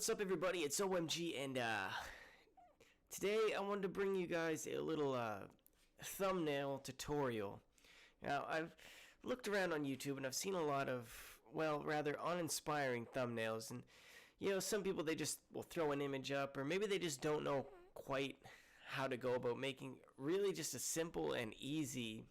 What's up, everybody? It's OMG, and today I wanted to bring you guys a little thumbnail tutorial. Now, I've looked around on YouTube and I've seen a lot of, well, rather uninspiring thumbnails, and some people, they just will throw an image up, or maybe they just don't know quite how to go about making really just a simple and easy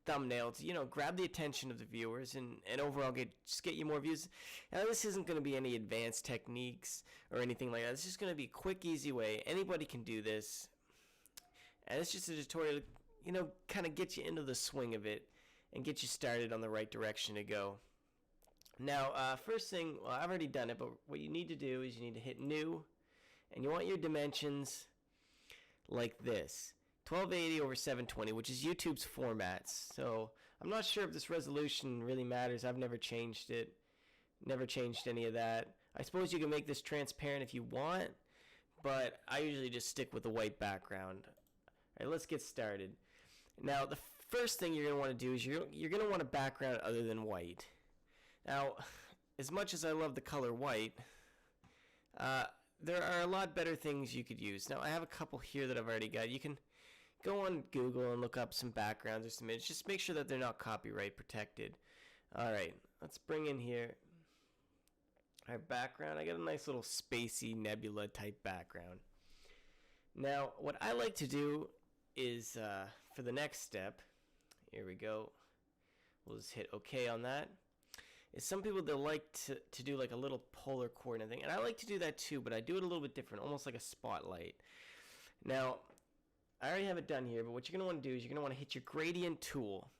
thumbnail to grab the attention of the viewers and overall just get you more views. Now, this isn't going to be any advanced techniques or anything like that. It's just going to be a quick, easy way. Anybody can do this, and it's just a tutorial to kind of get you into the swing of it and get you started on the right direction to go. Now, first thing, well, I've already done it, but what you need to do is you need to hit new, and you want your dimensions like this: 1280 over 720, which is YouTube's formats. So I'm not sure if this resolution really matters. I've never changed it, never changed any of that. I suppose you can make this transparent if you want, but I usually just stick with the white background. All right, let's get started. Now, the first thing you're going to want to do is you're going to want a background other than white. Now, as much as I love the color white, there are a lot better things you could use. Now, I have a couple here that I've already got. You can go on Google and look up some backgrounds or some images. Just make sure that they're not copyright protected. All right, let's bring in here our background. I got a nice little spacey nebula type background. Now, what I like to do is, for the next step, here we go. We'll just hit OK on that. Is some people, they like to do like a little polar coordinate thing, and I like to do that too, but I do it a little bit different, almost like a spotlight. Now, I already have it done here, but what you're going to want to do is you're going to want to hit your gradient tool.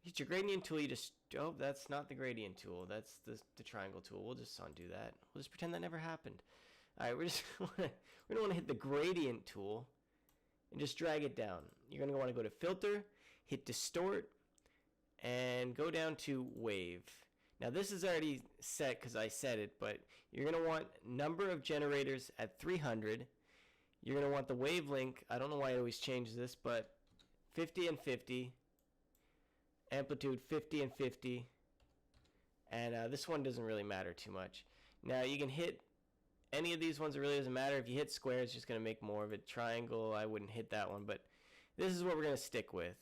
Hit your gradient tool, you just, oh, that's not the gradient tool, that's the triangle tool. We'll just undo that. We'll just pretend that never happened. All right, we're going to want to hit the gradient tool and just drag it down. You're going to want to go to Filter, hit Distort, and go down to Wave. Now, this is already set because I set it, but you're going to want number of generators at 300. You're going to want the wavelength, I don't know why I always change this, but 50 and 50, amplitude 50 and 50, and this one doesn't really matter too much. Now, you can hit any of these ones, it really doesn't matter. If you hit square, it's just going to make more of it. Triangle, I wouldn't hit that one, but this is what we're going to stick with.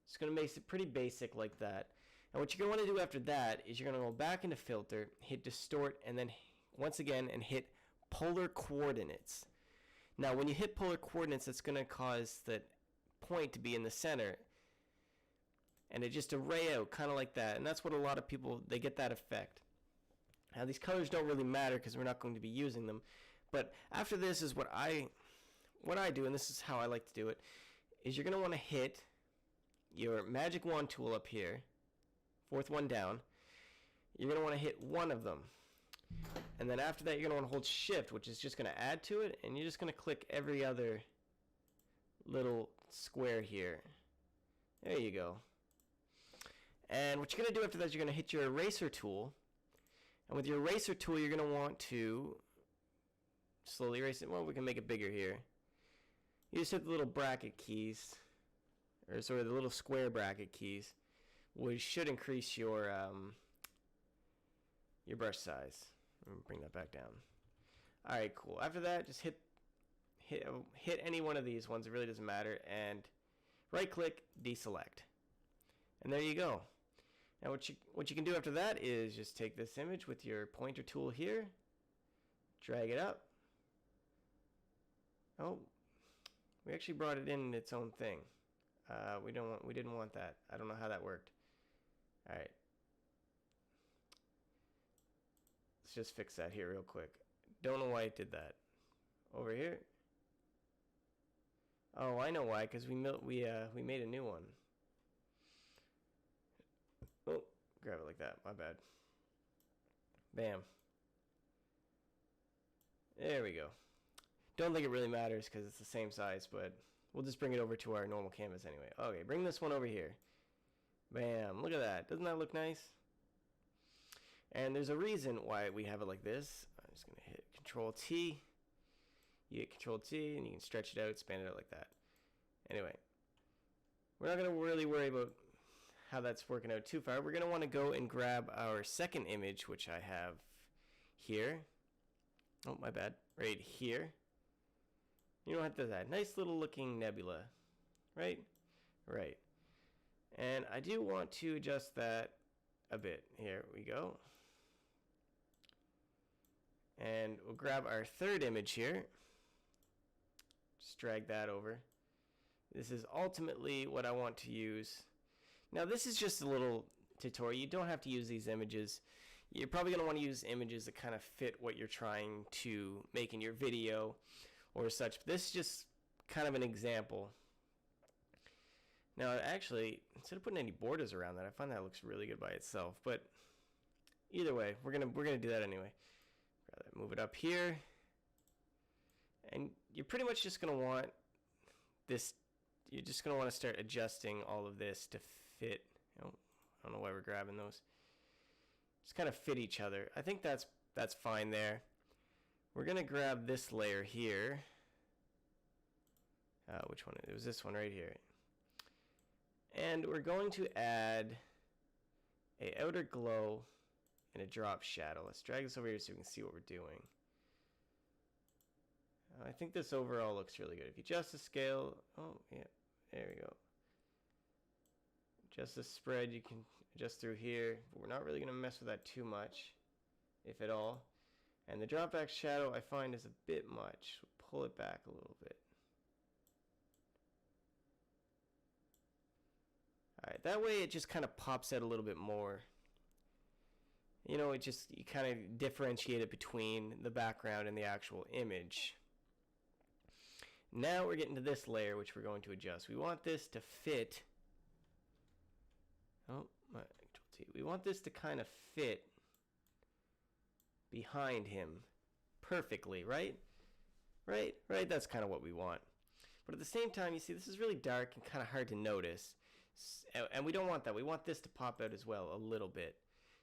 It's going to make it pretty basic like that. And what you're going to want to do after that is you're going to go back into Filter, hit Distort, and then once again, and hit Polar Coordinates. Now, when you hit polar coordinates, that's going to cause that point to be in the center, and it just array out kind of like that. And that's what a lot of people, they get that effect. Now, these colors don't really matter because we're not going to be using them. But after this is what I do, and this is how I like to do it, is you're going to want to hit your magic wand tool up here, fourth one down. You're going to want to hit one of them. And then after that, you're going to want to hold Shift, which is just going to add to it, and you're just going to click every other little square here. There you go. And what you're going to do after that is you're going to hit your eraser tool. And with your eraser tool, you're going to want to slowly erase it. Well, we can make it bigger here. You just hit the little bracket keys, or sorry, the little square bracket keys, which should increase your brush size. Bring that back down. All right, cool. After that, just hit any one of these ones. It really doesn't matter. And right-click, deselect. And there you go. Now, what you can do after that is just take this image with your pointer tool here, drag it up. Oh, we actually brought it in its own thing. We didn't want that. I don't know how that worked. All right. Let's just fix that here real quick. Don't know why it did that. Over here. Oh, I know why. Because we made a new one. Oh, grab it like that. My bad. Bam. There we go. Don't think it really matters because it's the same size, but we'll just bring it over to our normal canvas anyway. Okay, bring this one over here. Bam. Look at that. Doesn't that look nice? And there's a reason why we have it like this. I'm just going to hit Control T. You hit Control T, and you can stretch it out, expand it out like that. Anyway, we're not going to really worry about how that's working out too far. We're going to want to go and grab our second image, which I have here. Oh, my bad. Right here. You know what does that? Nice little looking nebula. Right? Right. And I do want to adjust that a bit. Here we go. And we'll grab our third image here. Just drag that over. This is ultimately what I want to use. Now this is just a little tutorial. You don't have to use these images. You're probably going to want to use images that kind of fit what you're trying to make in your video or such. But this is just kind of an example. Now actually, instead of putting any borders around that, I find that looks really good by itself. But either way, we're gonna do that anyway. Move it up here. And you're pretty much just going to want this, you're just going to want to start adjusting all of this to fit. Oh, I don't know why we're grabbing those. Just kind of fit each other. I think that's fine there. We're going to grab this layer here. Which one? It was this one right here. And we're going to add a outer glow and a drop shadow. Let's drag this over here so we can see what we're doing. I think this overall looks really good. If you adjust the scale, oh yeah, there we go. Adjust the spread, you can adjust through here. But we're not really going to mess with that too much, if at all. And the drop back shadow I find is a bit much. We'll pull it back a little bit. Alright, that way it just kind of pops out a little bit more. You know, you kind of differentiate it between the background and the actual image. Now we're getting to this layer, which we're going to adjust. We want this to fit. Oh, my Control T. We want this to kind of fit behind him perfectly, right? Right? That's kind of what we want. But at the same time, you see, this is really dark and kind of hard to notice. And we don't want that. We want this to pop out as well a little bit.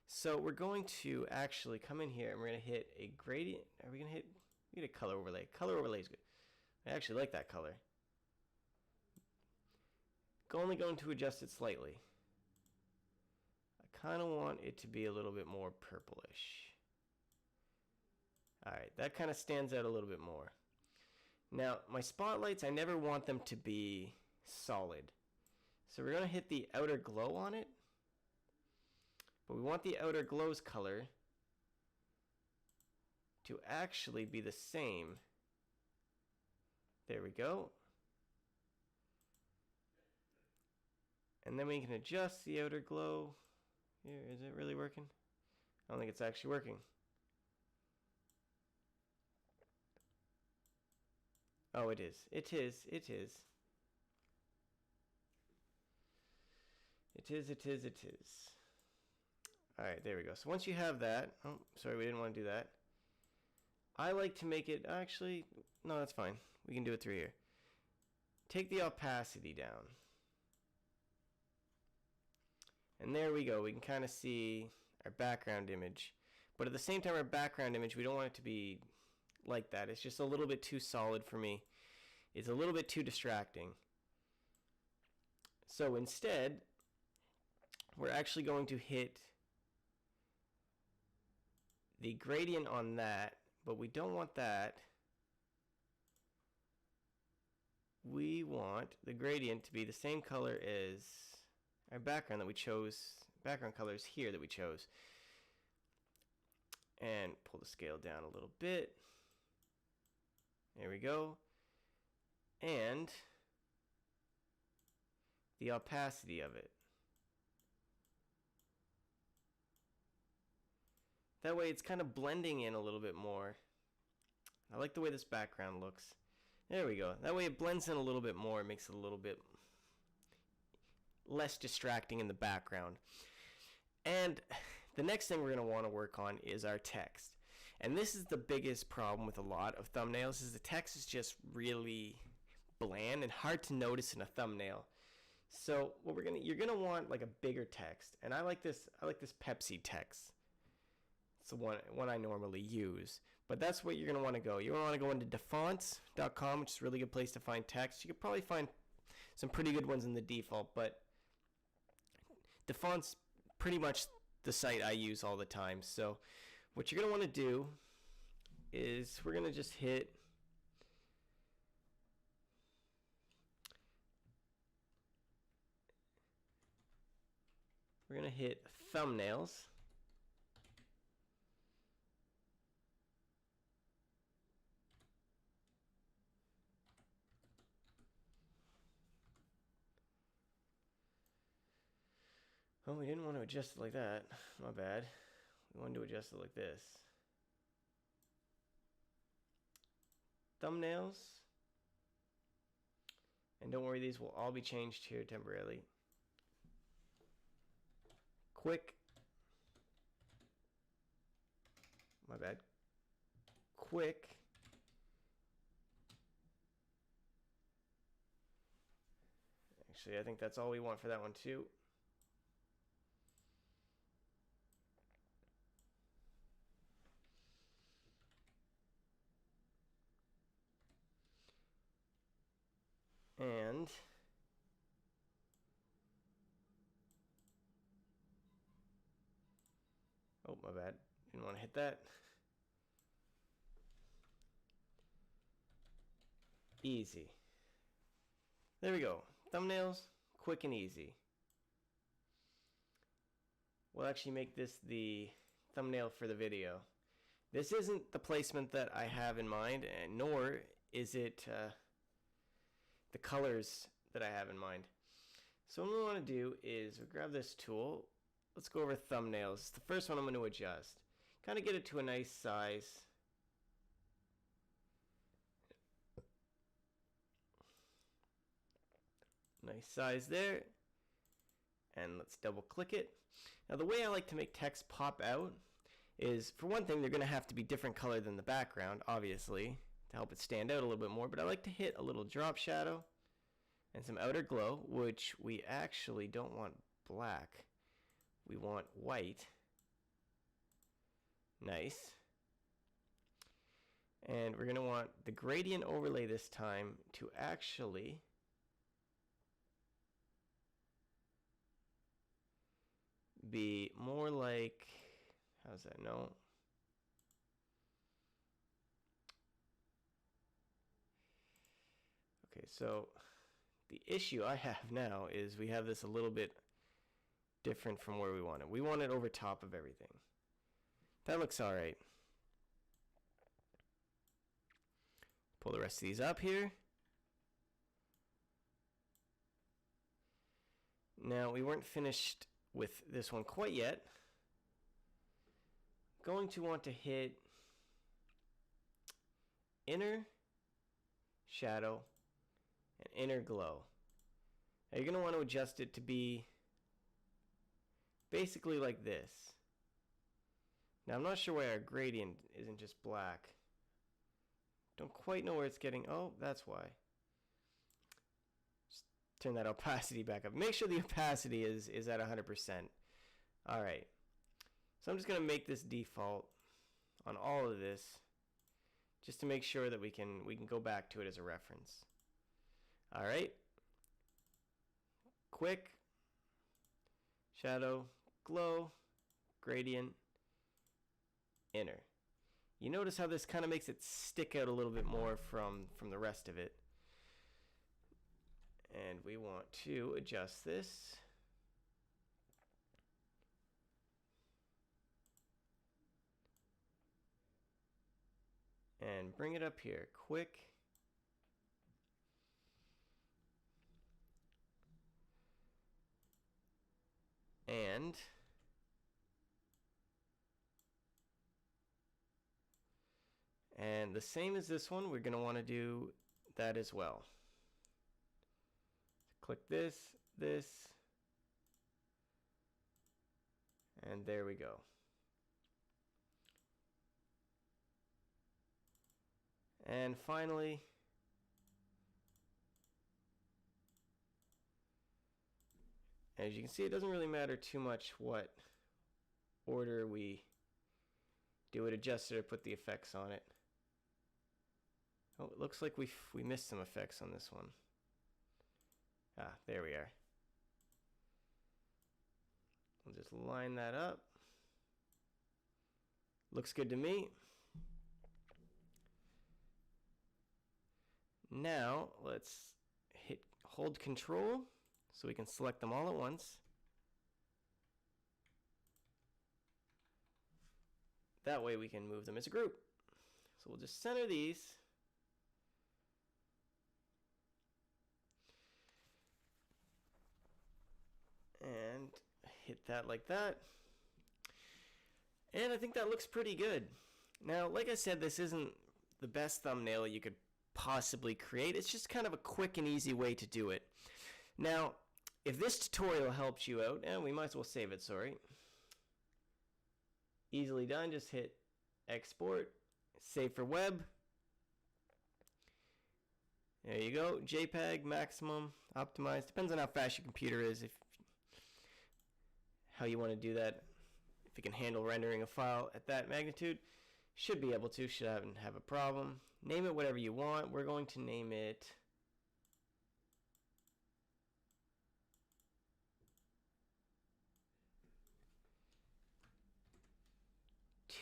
So we're going to actually come in here and we're going to hit a gradient. Are we going to hit a color overlay? Color overlay is good. I actually like that color. Only going to adjust it slightly. I kind of want it to be a little bit more purplish. Alright, that kind of stands out a little bit more. Now, my spotlights, I never want them to be solid. So we're going to hit the outer glow on it. But we want the outer glow's color to actually be the same. There we go. And then we can adjust the outer glow. Here, is it really working? I don't think it's actually working. Oh, it is. It is. It is. It is. It is. It is. Alright, there we go. So once you have that, oh, sorry, we didn't want to do that. I like to make it, actually, no, that's fine. We can do it through here. Take the opacity down. And there we go. We can kind of see our background image. But at the same time, our background image, we don't want it to be like that. It's just a little bit too solid for me. It's a little bit too distracting. So instead, we're actually going to hit the gradient on that, but we don't want that. We want the gradient to be the same color as our background that we chose, background colors here that we chose. And pull the scale down a little bit. There we go. And the opacity of it. That way it's kind of blending in a little bit more. I like the way this background looks. There we go. That way it blends in a little bit more. It makes it a little bit less distracting in the background. And the next thing we're going to want to work on is our text. And this is the biggest problem with a lot of thumbnails, is the text is just really bland and hard to notice in a thumbnail. So what you're gonna want like a bigger text. And I like this Pepsi text. It's the one I normally use. But that's what you're going to want to go. You're going to want to go into dafonts.com, which is a really good place to find text. You could probably find some pretty good ones in the default, but Dafont's pretty much the site I use all the time. So what you're going to want to do is we're gonna just hit thumbnails. Oh, we didn't want to adjust it like that. My bad. We wanted to adjust it like this. Thumbnails. And don't worry, these will all be changed here temporarily. Quick. My bad. Quick. Actually, I think that's all we want for that one too. And oh, my bad. Didn't want to hit that. Easy. There we go. Thumbnails, quick and easy. We'll actually make this the thumbnail for the video. This isn't the placement that I have in mind, and nor is it the colors that I have in mind. So what we want to do is we grab this tool. Let's go over thumbnails. The first one I'm going to adjust. Kind of get it to a nice size. Nice size there. And let's double click it. Now the way I like to make text pop out is, for one thing, they're going to have to be different color than the background, obviously, to help it stand out a little bit more. But I like to hit a little drop shadow and some outer glow, which we actually don't want black. We want white. Nice. And we're going to want the gradient overlay this time to actually be more like, how's that? No. Okay, so the issue I have now is we have this a little bit different from where we want it. We want it over top of everything. That looks all right. Pull the rest of these up here. Now, we weren't finished with this one quite yet. Going to want to hit inner shadow and inner glow. Now, you're going to want to adjust it to be basically like this. Now, I'm not sure why our gradient isn't just black. Don't quite know where it's getting. Oh, that's why. Just turn that opacity back up. Make sure the opacity is at 100%. All right. So I'm just going to make this default on all of this, just to make sure that we can go back to it as a reference. All right. Quick, shadow, glow, gradient, inner. You notice how this kind of makes it stick out a little bit more from the rest of it. And we want to adjust this. And bring it up here, quick. And the same as this one, we're going to want to do that as well. Click this, and there we go. And finally, as you can see, it doesn't really matter too much what order we do it, adjust it, or put the effects on it. Oh, it looks like we missed some effects on this one. Ah, there we are. We'll just line that up. Looks good to me. Now let's hold control so we can select them all at once. That way we can move them as a group. So we'll just center these. And hit that like that. And I think that looks pretty good. Now, like I said, this isn't the best thumbnail you could possibly create. It's just kind of a quick and easy way to do it. Now, if this tutorial helped you out, and we might as well save it, sorry. Easily done, just hit export, save for web. There you go, JPEG, maximum, optimized. Depends on how fast your computer is, how you want to do that. If it can handle rendering a file at that magnitude, should be able to, shouldn't have a problem. Name it whatever you want. We're going to name it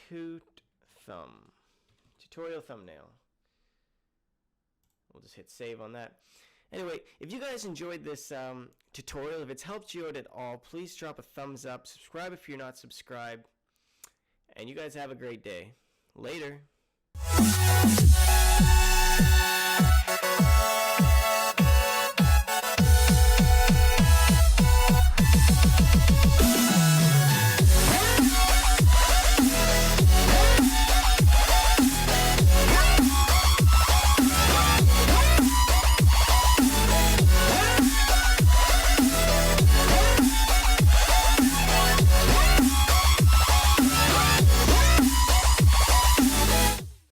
Toot Thumb. Tutorial thumbnail. We'll just hit save on that. Anyway, if you guys enjoyed this tutorial, if it's helped you out at all, please drop a thumbs up. Subscribe if you're not subscribed. And you guys have a great day. Later.